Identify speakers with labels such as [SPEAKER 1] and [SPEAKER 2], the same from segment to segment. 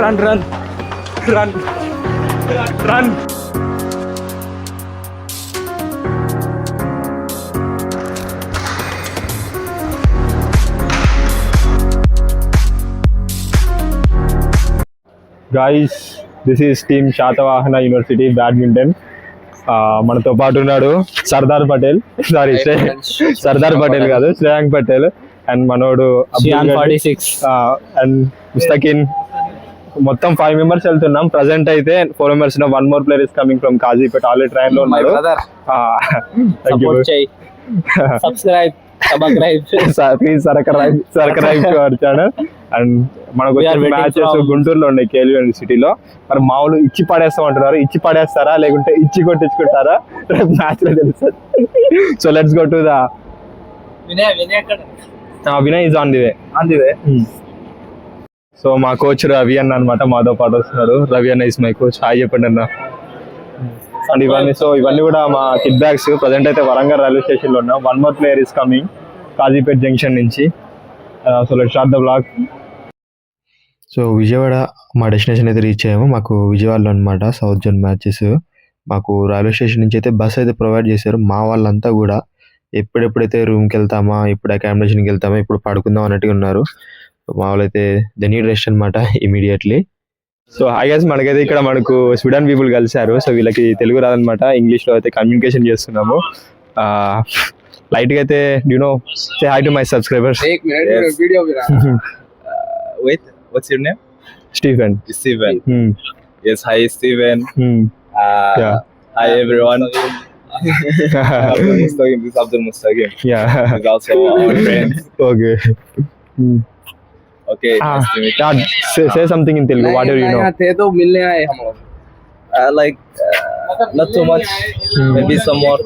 [SPEAKER 1] Run run run run. Guys, this is team Shatavahana University Badminton. మనతో పాటు ఉన్నాడు Sardar Patel, sorry Sardar Patel కాదు, శ్రేయాంక్ పటేల్ అండ్ మనోడు అండ్ ముస్తకిన్. మొత్తం 5 members వెళ్తున్నాం. ప్రెసెంట్ అయితే 4 members. 1 more player is coming from Kazipet. Already train లో ఉన్నాడు. Please subscribe to our channel. And మనకు వచ్చే మ్యాచెస్ గుంటూరులో ఉన్నాయి, కేఎల్ యూనివర్సిటీలో. మరి మామూలు ఇచ్చి పడేస్తాం అంటున్నారు. ఇచ్చి పడేస్తారా లేకుంటే ఇచ్చి కొట్టించుకుంటారా మ్యాచ్ లో తెలుస్తుంది. So let's go to the Vinay is on the way. So మా కోచ్ రవి అన్న అనమాట, మాతో పాటు వస్తున్నాడు. రవి అన్న ఇస్ మై కోచ్. హాయ్ చెప్పండి అన్న. అండ్ ఇవన్నీ కూడా మా కిడ్ బ్యాగ్స్. ప్రజెంట్ అయితే వరంగల్ రైల్వే స్టేషన్ లో ఉన్నాం. 1 more player is coming Kazipet junction నుంచి. So let's start the vlog.
[SPEAKER 2] So Vijayawada మా డెస్టినేషన్ అయితే రీచ్ అయ్యాము. మాకు విజయవాడలో అనమాట సౌత్ జోన్ మ్యాచెస్. మాకు రైల్వే స్టేషన్ నుంచి అయితే బస్ అయితే ప్రొవైడ్ చేశారు. మా వాళ్ళంతా కూడా ఎప్పుడెప్పుడైతే రూమ్కి వెళ్తామా, ఇప్పుడు అకామిడేషన్కి వెళ్తామా, ఇప్పుడు పడుకుందాం అన్నట్టుగా ఉన్నారు. మా వాళ్ళు అయితే దే నీడ్ రెస్ట్ అనమాట ఇమీడియట్లీ.
[SPEAKER 1] సో ఐ గెస్ మనకైతే ఇక్కడ మనకు స్వీడన్ పీపుల్ కలిసారు. సో వీళ్ళకి తెలుగు రాదనమాట, ఇంగ్లీష్లో అయితే కమ్యూనికేషన్ చేస్తున్నాము లైట్ గా అయితే. You know, say hi to my subscribers.
[SPEAKER 3] Wait, what's your name?
[SPEAKER 1] Steven.
[SPEAKER 3] Yes, hi Steven.
[SPEAKER 1] Yeah.
[SPEAKER 3] Hi everyone. Mustaqim, this is Abdul Mustaqim.
[SPEAKER 1] Yeah.
[SPEAKER 3] He's also our friend.
[SPEAKER 1] Okay.
[SPEAKER 3] Okay, nice to meet you.
[SPEAKER 1] Say something in Telugu. What do you know?
[SPEAKER 4] थे तो मिलने आए हम लोग.
[SPEAKER 3] Like not too much, maybe some more.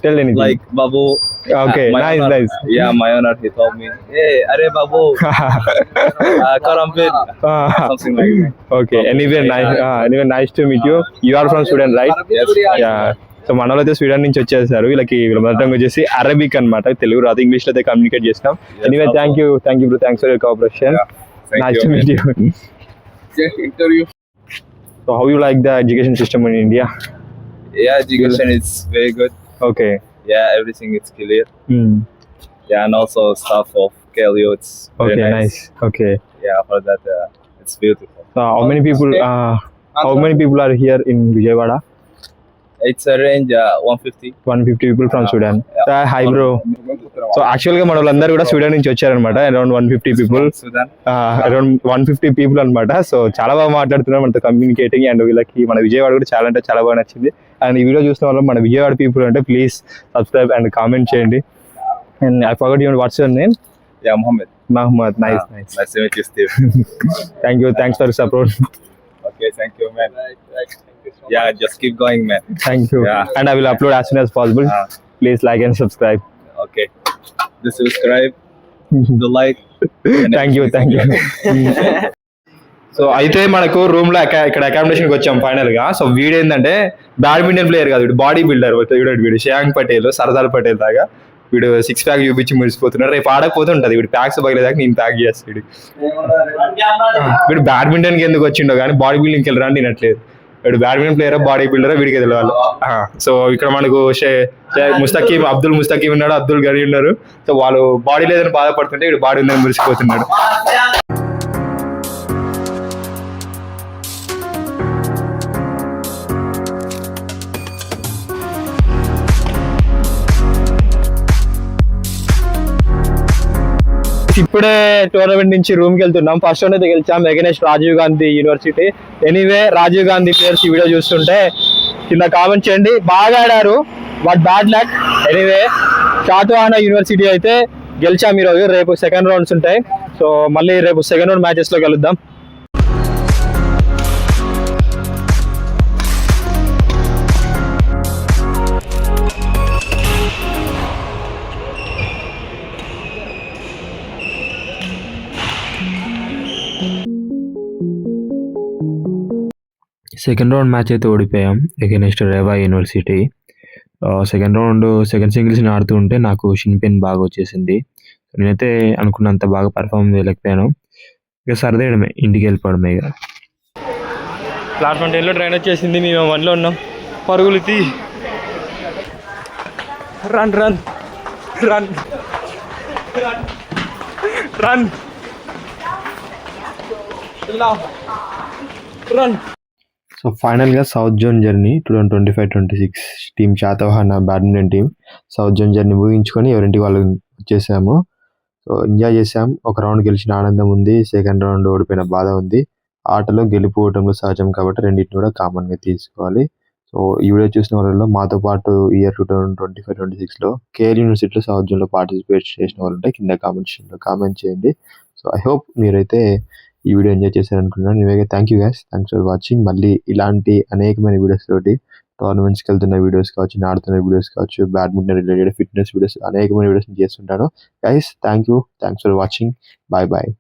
[SPEAKER 1] Tell anything.
[SPEAKER 3] Like Babu.
[SPEAKER 1] Okay,
[SPEAKER 3] my
[SPEAKER 1] nice,
[SPEAKER 3] owner,
[SPEAKER 1] nice.
[SPEAKER 3] Yeah, my owner, he told me, hey, Are Babu, Karampit, something like that.
[SPEAKER 1] Okay. Anyway, nice to meet you. You are from Sweden, right?
[SPEAKER 3] Yes.
[SPEAKER 1] Yeah. So మన వాళ్ళు అయితే Sweden నుంచి వచ్చేసారు. వీళ్ళకి మొదట వచ్చేసి Arabic అనమాట, తెలుగు రాదు, ఇంగ్లీష్ లో అయితే కమ్యూనికేట్ చేస్తాం. Anyway thank you bro, thanks for your cooperation. Nice to meet you.
[SPEAKER 4] Interview.
[SPEAKER 1] So how you like the education system in India?
[SPEAKER 3] Yeah, education is very good.
[SPEAKER 1] Okay.
[SPEAKER 3] Yeah, everything is clear. Yeah, and also staff of KLU, it's very
[SPEAKER 1] Okay,
[SPEAKER 3] nice.
[SPEAKER 1] nice. Okay.
[SPEAKER 3] Yeah, for that, it's beautiful.
[SPEAKER 1] So how many people are here in Vijayawada?
[SPEAKER 3] It's a range 150.
[SPEAKER 1] 150 people from Sweden.
[SPEAKER 3] Yeah.
[SPEAKER 1] Hi bro. So actual గా మన వాళ్ళందరూ కూడా Sweden నుంచి వచ్చారనమాట. Around 150 people.
[SPEAKER 3] Sudan.
[SPEAKER 1] Around 150 people అనమాట. So చాలా బాగా మాట్లాడుతున్నారు మనతో కమ్యూనికేటింగ్. అండ్ వీళ్ళకి మన విజయవాడ కూడా చాలా అంటే చాలా బాగా నచ్చింది. అండ్ ఈ వీడియో చూసిన వాళ్ళు మన విజయవాడ పీపుల్ అంటే ప్లీజ్ సబ్స్క్రైబ్ అండ్ కామెంట్ చేయండి. And I forgot your what's your name?
[SPEAKER 3] Yeah, Mohammed.
[SPEAKER 1] Mahmoud. Nice.
[SPEAKER 3] Nice to meet you, Steve.
[SPEAKER 1] Thanks for support.
[SPEAKER 3] Okay, thank you, man. Yeah, just keep going, man.
[SPEAKER 1] Thank you.
[SPEAKER 3] Yeah.
[SPEAKER 1] And I will upload as soon as possible. Please like and subscribe.
[SPEAKER 3] Okay. Just subscribe, the like.
[SPEAKER 1] Thank you. So అయితే మనకు room లో ఇక్కడ accommodation కి వచ్చాం final గా. So వీడు ఏంటంటే badminton player కాదు, వీడు బాడీ బిల్డర్. వీడు శ్రేయాంక్ పటేల్, సర్దార్ పటేల్ దాకా. వీడు 6 pack చూపించి మురిసిపోతున్నాడు. రేపు ఆడకపోతుంటది వీడు ప్యాక్స్ పగిలేదాకా నేను ప్యాక్ చేస్తాడు. వీడు బ్యాడ్మింటన్ కి ఎందుకు వచ్చిండో కానీ బాడీ బిల్డింగ్కి వెళ్ళరా అని తినట్లేదు. వీడు బ్యాడ్మింటన్ ప్లేయరా బాడీ బిల్డరా వీడికి తెలియాలి. సో ఇక్కడ మనకు ముస్తకీం, అబ్దుల్ ముస్తకీం ఉన్నాడు, అబ్దుల్ గని ఉన్నారు. సో వాళ్ళు బాడీ లేదని బాధపడుతుంటే వీడు బాడీ ఉందని మురిసిపోతున్నాడు. ఇప్పుడే టోర్నమెంట్ నుంచి రూమ్ కి వెళ్తున్నాం. ఫస్ట్ రౌండ్ అయితే గెలిచాం against Rajiv Gandhi university. Anyway Rajiv Gandhi players ఈ వీడియో చూస్తుంటే కింద కామెంట్ చేయండి. బాగా ఆడారు, but bad luck. Anyway Satavahana university అయితే గెలిచాం ఈరోజు. రేపు సెకండ్ రౌండ్స్ ఉంటాయి. సో మళ్ళీ రేపు సెకండ్ రౌండ్ మ్యాచెస్ లో కలుద్దాం.
[SPEAKER 2] సెకండ్ రౌండ్ మ్యాచ్ అయితే ఓడిపోయాం against Rewa university. Second round second సింగిల్స్ని ఆడుతూ ఉంటే నాకు షిన్ పెయిన్ బాగా వచ్చేసింది. నేనైతే అనుకున్నంత బాగా పర్ఫామ్ చేయలేకపోయాను. ఇక సరదేయడమే, ఇంటికి వెళ్ళిపోవడమే ఇక.
[SPEAKER 1] ప్లాట్ఫామ్ 10లో ట్రైన్ వచ్చేసింది, మేము 1లో ఉన్నాం. పరుగులు తీ, run run run run run.
[SPEAKER 2] So ఫైనల్గా south zone journey 2025-26 team Satavahana badminton team south zone journey ముగించుకొని ఎవరింటికి వాళ్ళు వచ్చేసాము. సో ఎంజాయ్ చేసాం. ఒక రౌండ్ గెలిచిన ఆనందం ఉంది, సెకండ్ రౌండ్ ఓడిపోయిన బాధ ఉంది. ఆటలో గెలుపు ఓటంలో సహజం కాబట్టి రెండింటిని కూడా కామన్గా తీసుకోవాలి. సో ఈ వీడియో చూసిన వాళ్ళలో మాతో పాటు ఇయర్ 2025-26లో కేఎల్ యూనివర్సిటీలో సౌత్ జోన్లో పార్టిసిపేట్ చేసిన వాళ్ళు ఉంటే కింద కామెంట్ కామెంట్ చేయండి. సో ఐ హోప్ మీరైతే ఈ వీడియో ఎంజాయ్ చేశారనుకుంటున్నాను. నేనైతే thank you guys, thanks for watching. మళ్ళీ ఇలాంటి అనేకమైన వీడియోస్ తోటి టోర్నమెంట్స్కి వెళ్తున్న వీడియోస్ కావచ్చు, ఆడుతున్న వీడియోస్ కావచ్చు, బ్యాడ్మింటన్ రిలేటెడ్ ఫిట్నెస్ వీడియోస్ అనేకమైన వీడియోస్ చేస్తుంటాను. Guys thank you, thanks for watching. Bye bye.